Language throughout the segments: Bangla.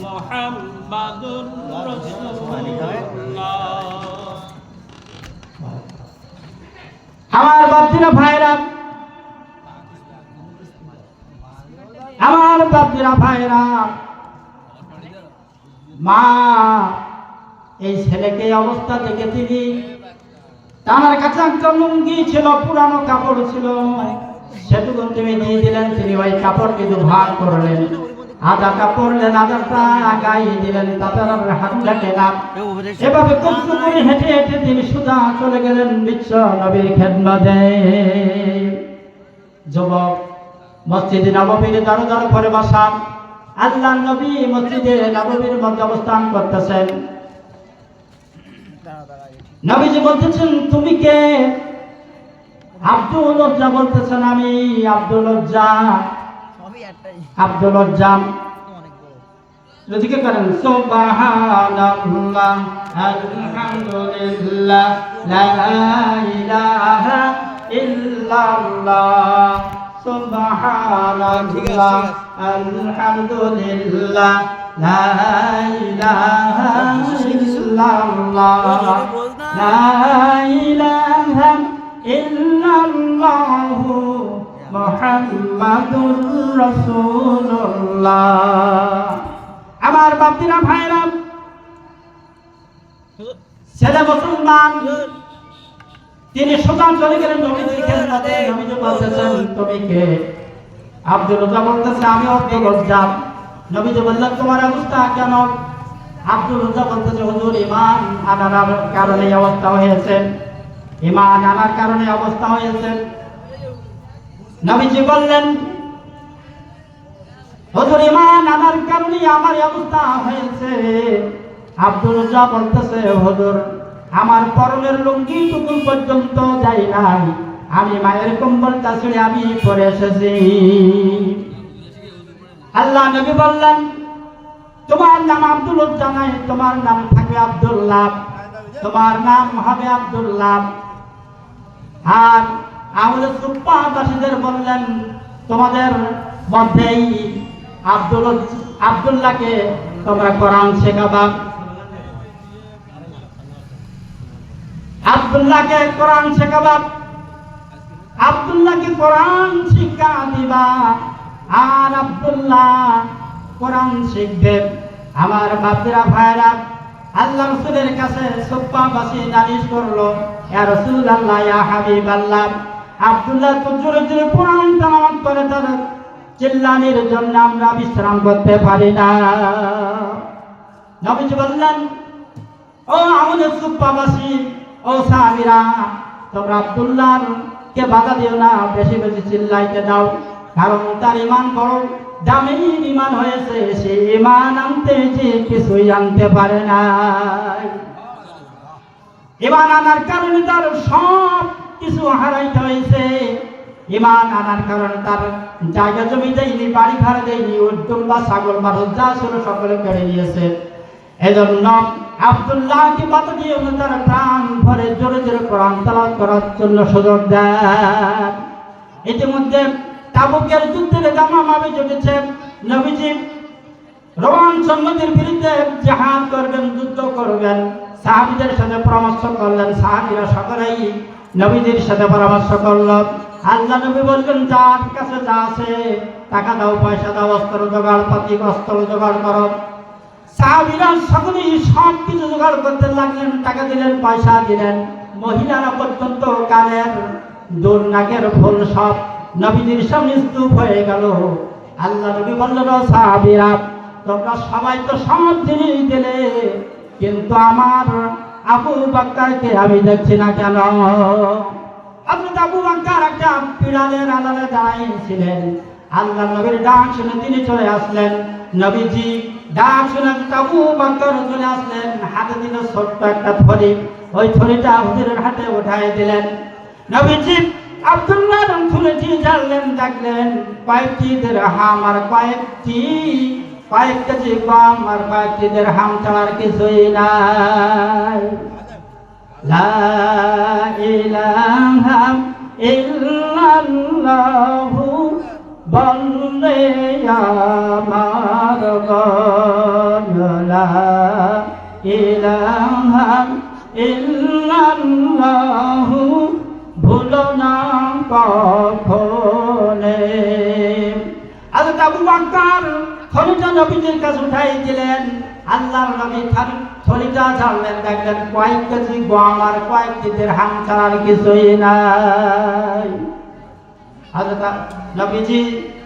মুহাম্মাদুর রাসূলুল্লাহ। আমার বাপজিরা ভাইরা, আমার বাপজিরা ভাইরা, মা এই ছেলেকে অবস্থা দেখে তিনি তার কাছে একটা লুঙ্গি ছিল, পুরানো কাপড় ছিল, সেটুকু তুমি দিয়ে দিলেন। তিনি ওই কাপড় কিন্তু ভাগ করলেন, আধা কাপড় নেন, আধাটা গায়ে দিলেন, তাদের হাত লাগে না। এভাবে কষ্ট করে হেঁটে হেঁটে তিনি সুদা চলে গেলেন বিশ্ব নবীর খেদমতে। যুবক মসজিদে নববীর দরজার পরে বসা, আল্লাহ নবী মসজিদে নববীর মধ্যে অবস্থান করতেছেন। নবীজি বলতেছেন, তুমি কে? আব্দুল লজ্জা বলতেছেন, আমি আব্দুল লজ্জা। আব্দুল লজ্জা জিকির করেন, সুবহানাল্লাহ আলহামদুলিল্লাহ লা ইলাহা ইল্লাল্লাহ, সুবহানাল্লাহ আলহামদুলিল্লাহ লা ইলাহা ইল্লাল্লাহ, লা ইলাহা ইল্লাল্লাহ মুহাম্মাদুর রাসূলুল্লাহ। আমার বাপজিরা ভাইরা, ছেলে মুসলমান, তিনি সোজা চলে গেলেন নবীজির খেদমতে। নবীজি বলতেছেন, তুমি কে? আব্দুল লজ্জা বলতেছে, আমি আব্দুল লজ্জা। নবীজি বললেন, তোমার অবস্থা কেন? আব্দুল লজ্জা বলতেছে, হুজুর ঈমান আনার কারণে অবস্থা হয়েছে, ঈমান আনার কারণে অবস্থা হয়েছে। নবীজি বললেন, হুজুর ঈমান আনার কারণে আমার অবস্থা হয়েছে। আব্দুল লজ্জা বলতেছে, হুজুর আমার পরনের লুঙ্গি টুকুন পর্যন্ত যাই নাই, আমি মায়ের কম্বলটা ছেড়ে আমি পরে এসেছি। আল্লাহ নবী বললেন, তোমার নাম আব্দুল লজ্জা নাই, তোমার নাম থাকবে আব্দুল্লাহ, তোমার নাম হবে আব্দুল্লাহ। আর আমাদের সুপ্পাবাসীদের বললেন, তোমাদের মধ্যেই আব্দুল্লাহকে তোমরা কোরআন শেখাবা, আব্দুল্লাহকে কোরআন শেখাবা, আব্দুল্লাহকে কোরআন শিক্ষা দিবা, আর আব্দুল্লাহ কোরআন শিখবে। আমার বাপজিরা ভাইরা, আল্লাহ রাসূলের কাছে সুপ্পাবাসী নালিশ করলো, ইয়া রাসূলুল্লাহ, ইয়া হাবিবাল্লাহ, আব্দুল্লাহ তো জোরে জোরে কোরআন তেলাওয়াত করে, তার চিল্লানির জন্য আমরা বিশ্রাম করতে পারি না। নবীজি বললেন, ও আমাদের সুপ্পাবাসী, ও সাহাবীরা, তোমরা আব্দুল্লাহকে বাধা দিও না, বেশি বেশি চিল্লাইতে দাও, কারণ তার ঈমান বড় দামি ঈমান হয়েছে, সে ঈমান আনতে যে কিছুই আনতে পারে না। ঈমান আনার কারণে তার সব কিছু হারাইতে হয়েছে। ঈমান আনার কারণে তার জায়গা জমি দেয়নি, বাড়ি ভাড়া দেয়নি, উদ্দুল্লাহ ছাগল মানুষ যা ছিল সকলে কেড়ে নিয়েছে। এজন্য আব্দুল্লাহকে বাধা দিয়ে তার প্রাণ ভরে জোরে জোরে কোরআন তেলাওয়াত করার জন্য সুযোগ দেন। ইতিমধ্যে তাবুকের যুদ্ধের দামামে জুটেছে। নবীজি রোমান নদীর বিরুদ্ধে জিহাদ করবেন, যুদ্ধ করবেন, সাহাবীদের সাথে পরামর্শ করলেন। সাহাবীরা সকলেই নবীজির সাথে পরামর্শ করল। আল্লাহ নবী বললেন, যার কাছে যা আছে টাকা দাও, পয়সা দাও, অস্ত্র জোগাড়, পাতি অস্ত্র জোগাড় করো। সাহাবীরা সকলেই সব কিছু জোগাড় করতে লাগলেন, টাকা দিলেন, পয়সা দিলেন, মহিলারা পর্যন্ত কানের দুল, নাকের ফুল সব নবীজির সামনে স্তূপ হয়ে গেল। আল্লাহ নবী বললেন, সাহাবীরা তোমরা সবাই তো সব জিনিস দিলে, কিন্তু আমার আবু বকরকে আমি দেখছি না কেন? হযরত আবু বকর একটা পিরালের আড়ালে দাঁড়িয়েছিলেন। আল্লাহ নবীর ডাক শুনে তিনি চলে আসলেন। নবীজি ডাক শুনে আবু বকর চলে আসলেন, হাতে দিল ছোট্ট একটা থলি, ওই থলিটা হুজুরের হাতে উঠায় দিলেন। নবীজি আব্দুল্লাহর থলিটি জানলেন, দেখলেন কয়েকটি দিরহাম আর কয়েক কেজি গম আর কয়েকটি দিরহাম ছাড়ার কিছুই নাই। লা ইলাহা ইল্লাল্লাহু বন্দে আমার ইলাহা ইল্লাল্লাহু ভুলো না কখনো। হযরত আবু বকর থলিটা নবীজির কাছে উঠাই দিলেন। আল্লাহর নবী থলিটা ছাড়লেন, দেখলেন কয়েক কেজি গম আর কয়েক দিরহাম ছাড়ার কিছুই নাই। হযরত নবীজি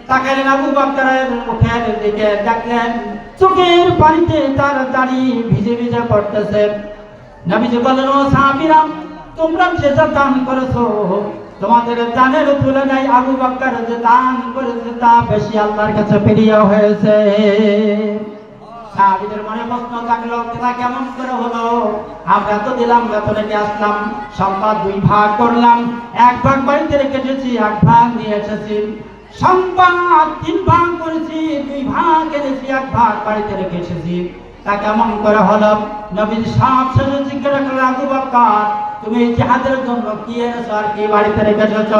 তাকালেন আবু বকরের মুখের দিকে, দেখলেন চোখের পানিতে তার দাড়ি ভিজে ভিজে পড়তেছে। নবীজি বললেন, ও সাহাবীরা, তোমরা যে দান করেছো, তোমাদের দানের তুলনায় আবু বকর যে দান করেছে তা বেশি আল্লাহর কাছে প্রিয় হয়েছে। সাহাবীদের মনে প্রশ্ন জাগলো, এটা কেমন করে হলো? আমরা তো দিলাম, বেতনে আসলাম, সম্পদ দুই ভাগ করলাম, এক ভাগ বাড়িতে রেখে এসেছি, এক ভাগ নিয়ে এসেছি। সম্পদ তিন ভাগ করেছি, দুই ভাগ এনেছি, এক ভাগ বাড়িতে রেখে এসেছি, তা কেমন করে হলো? নবীজি সব শেষে জিজ্ঞাসা করলেন, আবু বকর, তুমি জিহাদের জন্য কি এনেছো আর কি বাড়িতে রেখে এসেছো?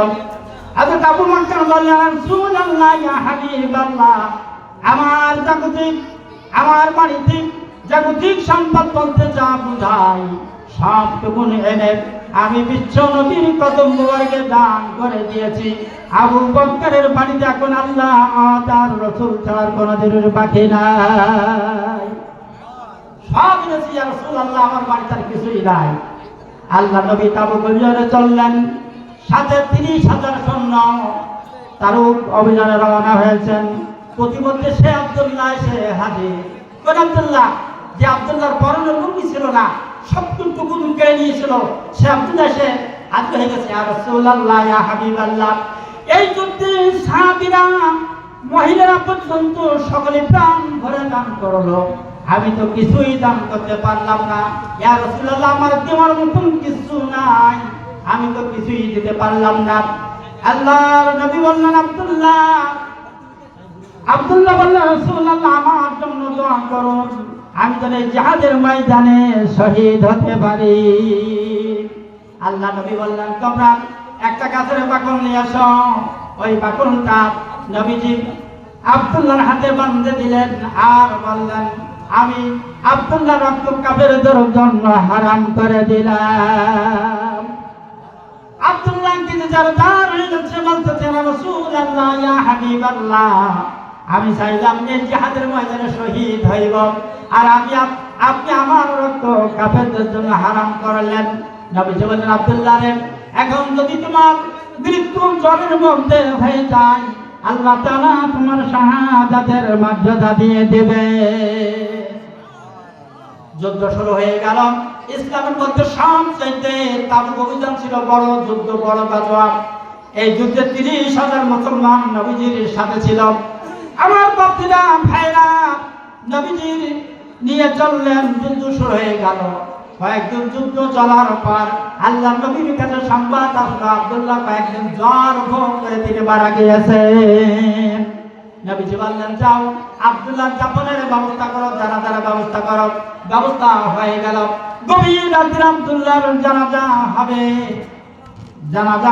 হযরত আবু বকর বললেন, রাসূলুল্লাহ ইয়া হাবিবাল্লাহ, আমার জাগতিক, আমার বাড়িতে জাগতিক সম্পদ বলতে যা বুঝাই সবটুকু এনে আমি বিশ্ব নবীর কদম মুবারকে দান করে দিয়েছি। আবু বকরের বাড়িতে এখন আল্লাহ তার রাসূল ছাড়ার কোনো জিনিস বাকি নাই। সব এনেছি ইয়া রাসূলুল্লাহ, আমার বাড়িতে আর কিছুই নাই। আল্লাহ নবী তাবুক অভিযানে চললেন, সাথে 30,000 সৈন্য তাবুক অভিযানে রওনা হয়েছেন। প্রতিমধ্যে সে আব্দুল্লাহ এসে হাজির। কোন আব্দুল্লাহ? যে আব্দুল্লাহর পরনে লুঙ্গি ছিল না, সবটুকু কেড়ে নিয়েছিল, সে আব্দুল্লাহ এসে হাজির হয়ে গেছে। ইয়া রাসূলুল্লাহ, ইয়া হাবিবাল্লাহ, এই যুদ্ধে সাহাবীরা মহিলারা পর্যন্ত সকলে প্রাণ ভরে দান করলো, আমি তো কিছুই দান করতে পারলাম না। ইয়া রাসূলুল্লাহ, আমার দেওয়ার মতন কিছু নাই, আমি তো কিছুই দিতে পারলাম না। আল্লাহর নবী বললেন, আব্দুল্লাহ বললেন, রাসূলুল্লাহ, আমার জন্য দোয়া করুন, আমি যেন জিহাদের ময়দানে শহীদ হতে পারি। আল্লাহ নবী বললেন, তোমরা একটা গাছের বাকল নিয়ে আসো। ওই বাকলটা নবীজি আব্দুল্লাহর হাতে বাঁধে দিলেন আর বললেন, আমি আব্দুল্লাহ রক্ত কাফেরদের জন্য হারাম করে দিলাম। আব্দুল্লাহ কিন্তু যার দার হয়ে যাচ্ছে, বলতেছেন, রাসূলুল্লাহ, ইয়া হাবিবাল্লাহ, আমি চাইলাম এই জিহাদের ময়দানে শহীদ হইব, আর আপনি আমার রক্ত কাফেরদের জন্য হারাম করলেন। নবীজি বললেন, আব্দুল্লাহ রে, এখন যদি তোমার মৃত্যু জ্বরের মধ্যে হয়ে যায়, আল্লাহ তাআলা তোমার শাহাদাতের মর্যাদা দিয়ে দেবে। যুদ্ধ শুরু হয়ে গেল। ইসলামের মধ্যে সবচেয়ে তাবুক অভিযান ছিল বড় যুদ্ধ, বড় গাজওয়া। এই যুদ্ধে 30,000 মুসলমান নবীজির সাথে ছিল। আমার বাপজিরা, ভাইরা, নবীজির নিয়ে চললেন। যুদ্ধ শুরু হয়ে গেল। কয়েকদিন যুদ্ধ চলার পর আল্লাহ নবীর কাছে সংবাদ আসলো, আব্দুল্লাহ কয়েকদিন জ্বর ভোগ করে তিনি মারা গিয়েছেন। নবীজি বললেন, যাও আব্দুল্লাহ দাফনের ব্যবস্থা করো, জানাজার ব্যবস্থা করো। ব্যবস্থা হয়ে গেল। গভীর রাতে আব্দুল্লাহর জানাজা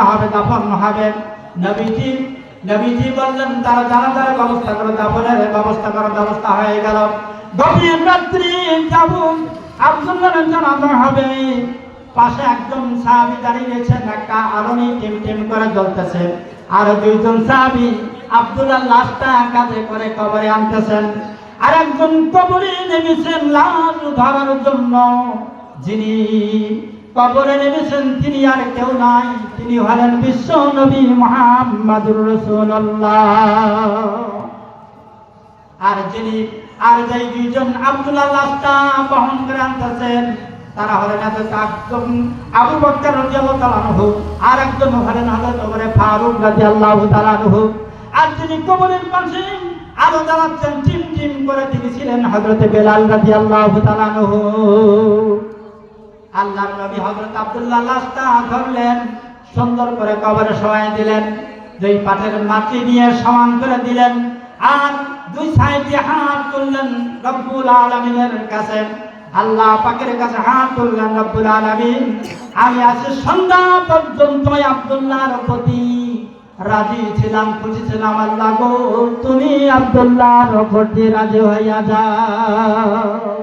হবে, দাফন হবে। নবীজি বললেন, তারা জানাজার ব্যবস্থা করো, দাফনের ব্যবস্থা করো। ব্যবস্থা হয়ে গেল। গভীর রাত্রি যাব আব্দুল্লাহর জানাজা হবে। পাশে একজন সাহাবী দাঁড়িয়ে রয়েছেন, একটা আলোনি টিম করে জ্বলতেছে, আর দুইজন সাহাবী আব্দুল্লাহ লাশটা কাঁধে করে কবরে আনতেছেন। আর একজন কবরে নেমেছেন লাশ ধরার জন্য। যিনি কবরে নেমেছেন তিনি আর কেউ নাই, তিনি হলেন বিশ্ব নবী মুহাম্মদুর রাসূলুল্লাহ। আর যে দুইজন আব্দুল্লাহ লাশটা বহন করে আনতেছেন, তারা হলেন আবু বকর রাদিয়াল্লাহু তাআলা আনহু, আর একজন হলেন হযরত ওমর ফারুক রাদিয়াল্লাহু তাআলা আনহু। আর যিনি কবরের পাশে আলো জ্বালাচ্ছেন টিম করে, তিনি ছিলেন হযরত বেলাল রাদিয়াল্লাহু তাআলা আনহু। আল্লাহর নবী হযরত আব্দুল্লাহ লাশটা ধরলেন, সুন্দর করে কবরে শোয়াই দিলেন, দুই পাটের মাটি দিয়ে সমান করে দিলেন, আর দুই সাইডে হাত তুললেন রব্বুল আলামিনের কাছে। আল্লাহ পাকের কাছে হাত তুললেন, রব্বুল আলামিন, আমি আজ সন্ধ্যা পর্যন্ত আব্দুল্লাহর প্রতি রাজি ছিলাম, খুশি ছিলাম। আল্লাহ গো, তুমি আব্দুল্লাহর প্রতি রাজি হইয়া যাও।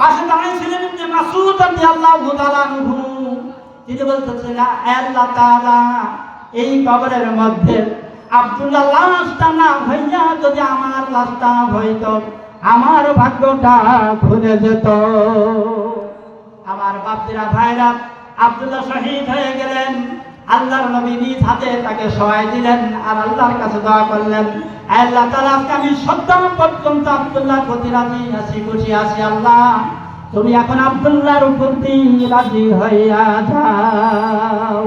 পাশে দাঁড়িয়েছিলেন ইবনে মাসউদ রাদিয়াল্লাহু তাআলা আনহু। তিনি বলতেছেন, আল্লাহ তাআলা এই কবরের মধ্যে আব্দুল্লাহ লাশটা না হইয়া যদি আমার লাশটা হইতো, আমার ভাগ্যটা খুলে যেত। আমার বাপজিরা ভাইরা, আব্দুল্লাহ শহীদ হয়ে গেলেন। আল্লাহর নবী নিজ হাতে তাকে সহায় দিলেন আর আল্লাহর কাছে দোয়া করলেন, আল্লাহ তাআলা আমি সত্য পর্যন্ত আব্দুল্লাহর প্রতি রাজি আছি, খুশি আছি। আল্লাহ তুমি এখন আব্দুল্লাহর উপর রাজি হইয়া যাও।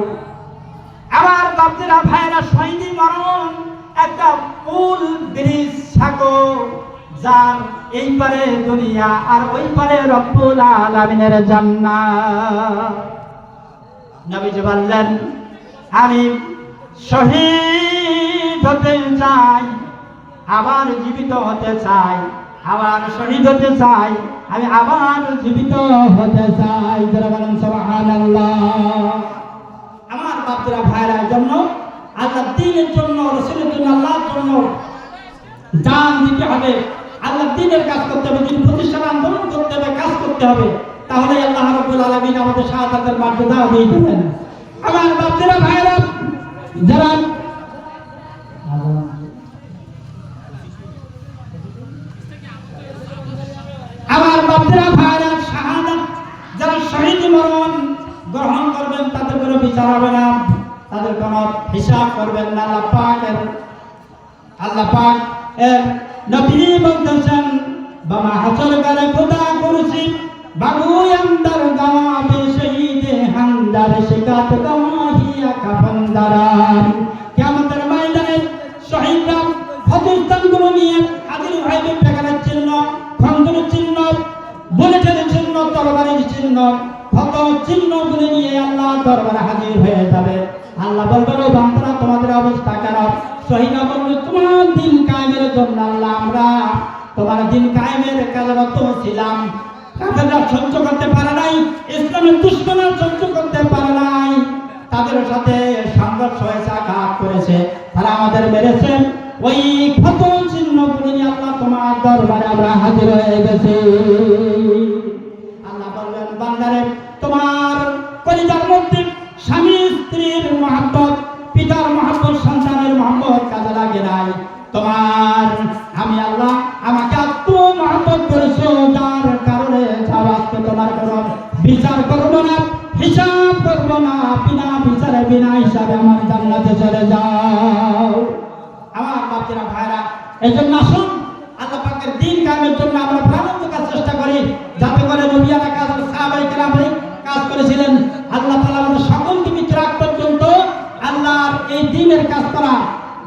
আমার বাপজিরা ভাইরা, শহীদি মরণ একটা পুল ব্রিজ সাগর, যার এই পারে দুনিয়া আর ওই পারে রব্বুল আলামিনের জান্নাত। নবীজি বললেন, আমি শহীদ হতে চাই, আবার জীবিত হতে চাই, আবার শহীদ হতে চাই, আমি আবার জীবিত হতে চাই। যারা বলেন সুবহানাল্লাহ। আমার বাপরা ভাইরা জন্য, আল্লাহ দ্বীনের জন্য, রাসূলের জন্য, আল্লাহর জন্য জান দিতে হবে। আল্লাহ দ্বীনের কাজ করতে হবে, দিন প্রতিষ্ঠান আন্দোলন করতে হবে, কাজ করতে হবে। তাহলে আল্লাহ রাব্বুল আলামিন আমাদের শাহাদাতের মর্যাদা দিয়ে দেবেন। আমার বাপরা ভাইরা, যারা আমার বাপরা ভাইরা, শাহাদাত যারা শহীদ মরণ গ্রহণ করবেন তাদের কোনো বিচার হবে না, তাদের কোনো হিসাব করবেন না। আল্লাহ পাক নবী বলতেছেন, বাবা হাসর করে খোদা কুরসি বাবু আন্দার গাওয়াবে শহীদে হামদার শিকাত গাওয়াহিয়া কাফনদারান। কিয়ামতের ময়দানে শহীদরা ক্ষতস্থানগুলো নিয়ে হাজির হইবে, পেগারের চিহ্ন, খন্দকের চিহ্ন, বুলেটের চিহ্ন, তরবারির চিহ্ন, ক্ষত চিহ্নগুলো নিয়ে আল্লাহ দরবারে হাজির হয়ে যাবে। আল্লাহ বলবেন, ও বান্দারা তোমাদের অবস্থা কেন? শহীদ বলবে, তোমার দিন কায়েমের জন্য আল্লাহ আমরা তোমার দিন কায়েমের কাজরত ছিলাম। কাফেররা সহ্য করতে পারে নাই, ইসলামের দুশমনরা সহ্য করতে পারে নাই, তাদের সাথে সংঘর্ষ হয়েছে, আঘাত করেছে, তারা আমাদের মেরেছে। ওই ক্ষত চিহ্নগুলো নিয়ে আল্লাহ তোমার দরবারে আমরা হাজির হয়ে গেছি। আল্লাহ বলবেন, বান্দারে তোমার কলিজার মধ্যে স্বামী স্ত্রীর মহব্বত, পিতার মহব্বত, সন্তানের মহব্বত কাজে লাগে নাই। তোমার আমি আল্লাহ আমাকে এত মহব্বত করেছো, যার কারণে আজকে তোমার কোনো বিচার করবো না, হিসাব করবো না, বিনা বিচারে বিনা হিসাবে আমার জান্নাতে চলে যাও। আমার বাপজিরা ভাইরা, এই জন্য আসুন আল্লাহ পাকের দিন কায়েমের জন্য আমরা প্রাণান্তকার চেষ্টা করি, যাতে করে নবিয়ারা কাজ, সাহাবায়ে কেরামরা কাজ করেছিলেন। আল্লাহ তাআলা আমাদের সকলকে মৃত্যুর পর্যন্ত আল্লাহর এই দ্বীনের কাজ করা,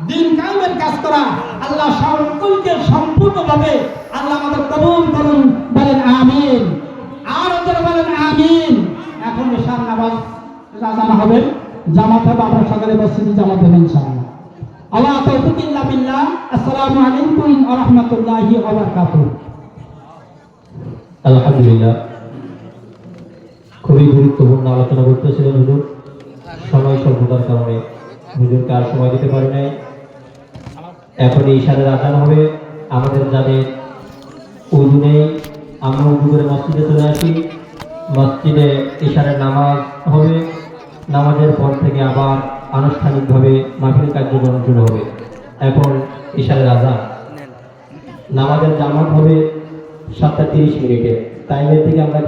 দিন কায়েমের কাজ করা, আল্লাহ সকলকে সম্পূর্ণভাবে আল্লাহ আমাদের কবুল করুন। বলেন আমিন। আর ওদের বলেন আমিন। এখন ঈশার নামাজ আযান হবে, জামাত হবে, আমরা সকালে মসজিদে জামাত হবে ইনশাআল্লাহ। আল্লাহ তাওফীক ইল্লা বিল্লাহ। আসসালামু আলাইকুম ওয়া রাহমাতুল্লাহি ওয়া বারাকাতুহু। আলহামদুলিল্লাহ, খুবই গুরুত্বপূর্ণ আলোচনা করতেছিলেন হুজুর। সময় স্বল্পতার কারণে হুজুরকে আর সময় দিতে পারি নাই। এখন ঈশারের আযান হবে, আমাদের যাদের উযু নেই আমরা উযু করে মসজিদে চলে আসি। মসজিদে ঈশারের নামাজ হবে, নামাজের পর থেকে আবার আনুষ্ঠানিকভাবে মাহফিল কার্যক্রম শুরু হবে। এখন ঈশারের আযান, নামাজের জামাত হবে 7:30 টাইমের দিকে আমরা